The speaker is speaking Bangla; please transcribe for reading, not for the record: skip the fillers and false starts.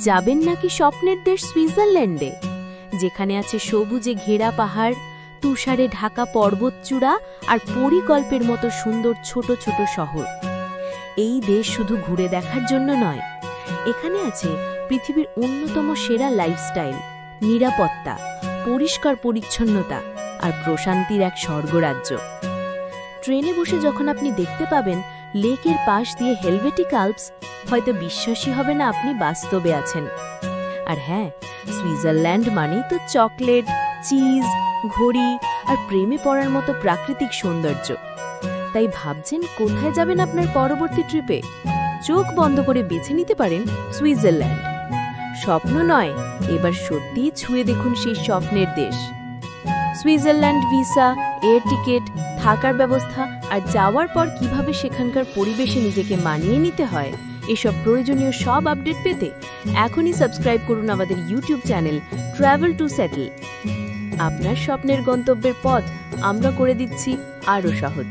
যাবেন নাকি স্বপ্নের দেশ সুইজারল্যান্ডে, যেখানে আছে সবুজে ঘেরা পাহাড়, তুষারে ঢাকা পর্বতচূড়া আর পরিকল্পের মতো সুন্দর ছোট ছোট শহর। এই দেশ শুধু ঘুরে দেখার জন্য নয়, এখানে আছে পৃথিবীর অন্যতম সেরা লাইফস্টাইল, নিরাপত্তা, পরিষ্কার পরিচ্ছন্নতা আর প্রশান্তির এক স্বর্গরাজ্য। ট্রেনে বসে যখন আপনি দেখতে পাবেন লেকের পাশ দিয়ে হেলভেটিক আল্পস, হয়তো বিশ্বাসই হবে না আপনি বাস্তবে আছেন। আর হ্যাঁ, সুইজারল্যান্ড মানেই তো চকলেট, চিজ, ঘড়ি আর প্রেমে পড়ার মতো প্রাকৃতিক সৌন্দর্য। তাই ভাবছেন কোথায় যাবেন আপনার পরবর্তী ট্রিপে? চোখ বন্ধ করে বেছে নিতে পারেন সুইজারল্যান্ড। স্বপ্ন নয়, এবার সত্যিই ছুঁয়ে দেখুন সেই স্বপ্নের দেশ। সুইজারল্যান্ড ভিসা, এয়ার টিকিট, থাকার ব্যবস্থা আর যাওয়ার পর কিভাবে সেখানকার পরিবেশে নিজেকে মানিয়ে নিতে হয়, এসব প্রয়োজনীয় সব আপডেট পেতে এখনই সাবস্ক্রাইব করুন আমাদের YouTube channel travel to settle. আপনার স্বপ্নের গন্তব্যের পথ আমরা করে দিচ্ছি আরও সহজ।